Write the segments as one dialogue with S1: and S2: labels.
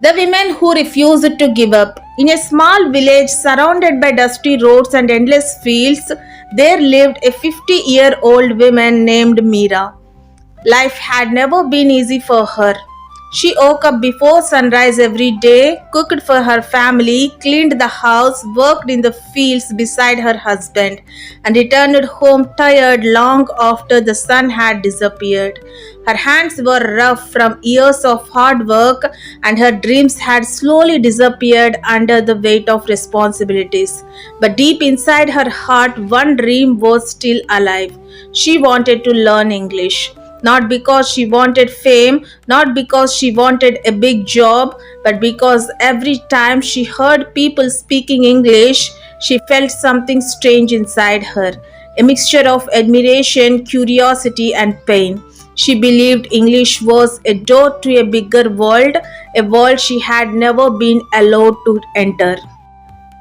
S1: The women who refused to give up. In a small village surrounded by dusty roads and endless fields, there lived a 50-year-old woman named Meera. Life had never been easy for her. She woke up before sunrise every day, cooked for her family, cleaned the house, worked in the fields beside her husband, and returned home tired long after the sun had disappeared. Her hands were rough from years of hard work, and her dreams had slowly disappeared under the weight of responsibilities. But deep inside her heart, one dream was still alive. She wanted to learn English. Not because she wanted fame, not because she wanted a big job, but because every time she heard people speaking English, she felt something strange inside her, a mixture of admiration, curiosity, and pain. She believed English was a door to a bigger world, a world she had never been allowed to enter.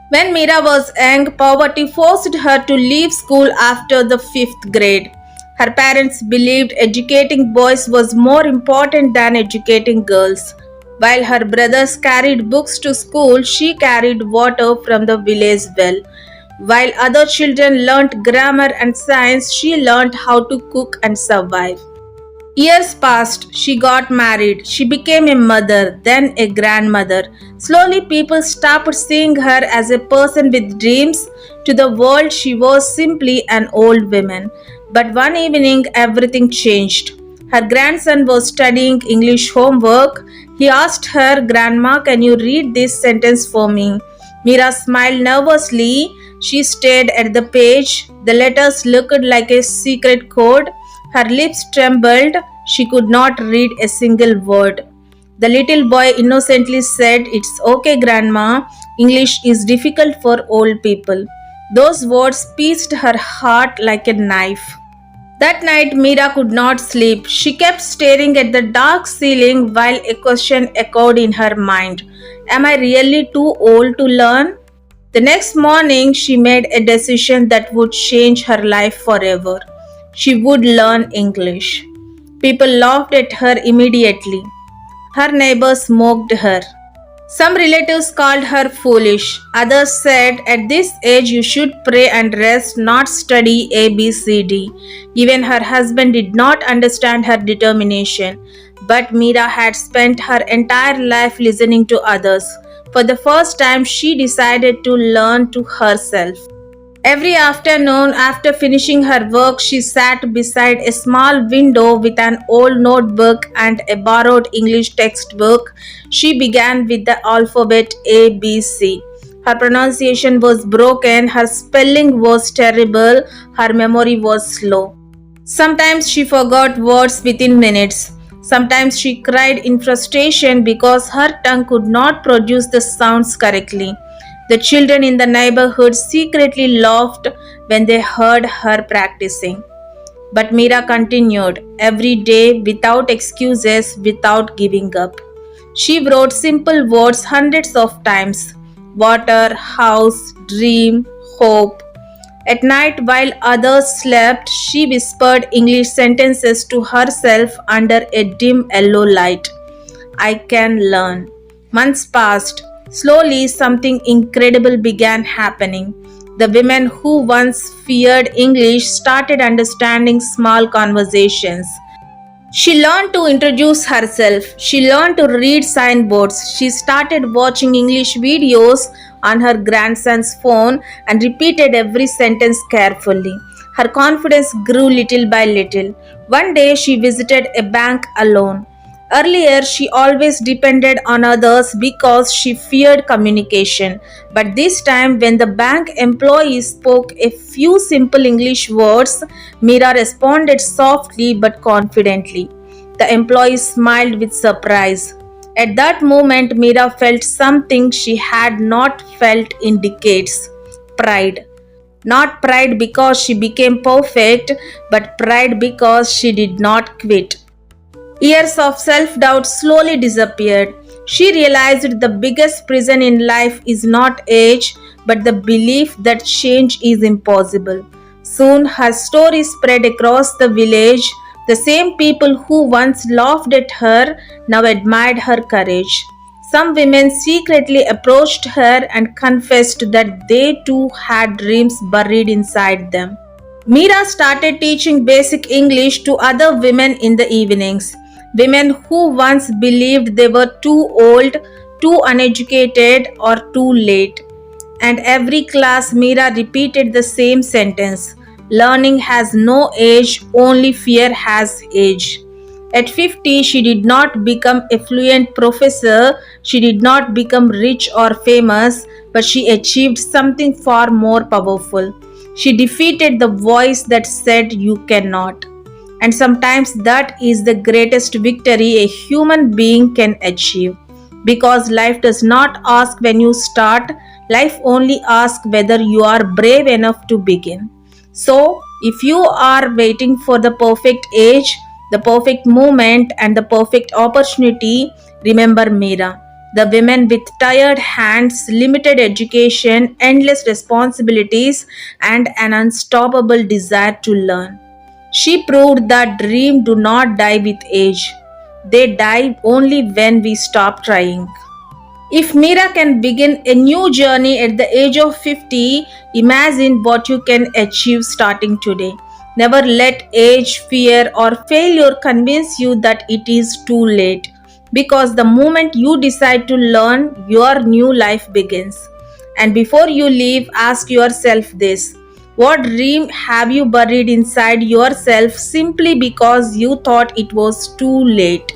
S1: When Meera was young, poverty forced her to leave school after the fifth grade. Her parents believed educating boys was more important than educating girls. While her brothers carried books to school, she carried water from the village well. While other children learnt grammar and science, she learnt how to cook and survive. Years passed, she got married, she became a mother, then a grandmother. Slowly, people stopped seeing her as a person with dreams. To the world, she was simply an old woman. But one evening, everything changed. Her grandson was studying English homework. He asked her, "Grandma, can you read this sentence for me?" Meera smiled nervously. She stared at the page. The letters looked like a secret code. Her lips trembled. She could not read a single word. The little boy innocently said, "It's okay, Grandma. English is difficult for old people." Those words pierced her heart like a knife. That night, Meera could not sleep. She kept staring at the dark ceiling while a question echoed in her mind. Am I really too old to learn? The next morning, she made a decision that would change her life forever. She would learn English. People laughed at her immediately. Her neighbors mocked her. Some relatives called her foolish. Others said, "At this age, you should pray and rest, not study ABCD." Even her husband did not understand her determination. But Meera had spent her entire life listening to others. For the first time, she decided to learn to herself. Every afternoon, after finishing her work, she sat beside a small window with an old notebook and a borrowed English textbook. She began with the alphabet A B C. Her pronunciation was broken, her spelling was terrible, her memory was slow. Sometimes she forgot words within minutes. Sometimes she cried in frustration because her tongue could not produce the sounds correctly. The children in the neighborhood secretly laughed when they heard her practicing. But Meera continued every day without excuses, without giving up. She wrote simple words hundreds of times: water, house, dream, hope. At night, while others slept, she whispered English sentences to herself under a dim yellow light. I can learn. Months passed. Slowly, something incredible began happening. The women who once feared English started understanding small conversations. She learned to introduce herself. She learned to read signboards. She started watching English videos on her grandson's phone and repeated every sentence carefully. Her confidence grew little by little. One day she visited a bank alone. Earlier, she always depended on others because she feared communication. But this time, when the bank employee spoke a few simple English words, Meera responded softly but confidently. The employee smiled with surprise. At that moment, Meera felt something she had not felt in decades: pride. Not pride because she became perfect, but pride because she did not quit. Years of self doubt slowly disappeared. She realized the biggest prison in life is not age, but the belief that change is impossible. Soon her story spread across the village. The same people who once laughed at her now admired her courage. Some women secretly approached her and confessed that they too had dreams buried inside them. Meera started teaching basic English to other women in the evenings. Women who once believed they were too old, too uneducated, or too late. And every class, Meera repeated the same sentence: learning has no age, only fear has age. At 50, she did not become a fluent professor, she did not become rich or famous, but she achieved something far more powerful. She defeated the voice that said you cannot. And sometimes that is the greatest victory a human being can achieve. Because life does not ask when you start, life only asks whether you are brave enough to begin. So, if you are waiting for the perfect age, the perfect moment, and the perfect opportunity, remember Meera. The women with tired hands, limited education, endless responsibilities, and an unstoppable desire to learn. She proved that dreams do not die with age. They die only when we stop trying. If Meera can begin a new journey at the age of 50, imagine what you can achieve starting today. Never let age, fear, or failure convince you that it is too late. Because the moment you decide to learn, your new life begins. And before you leave, ask yourself this: what dream have you buried inside yourself simply because you thought it was too late?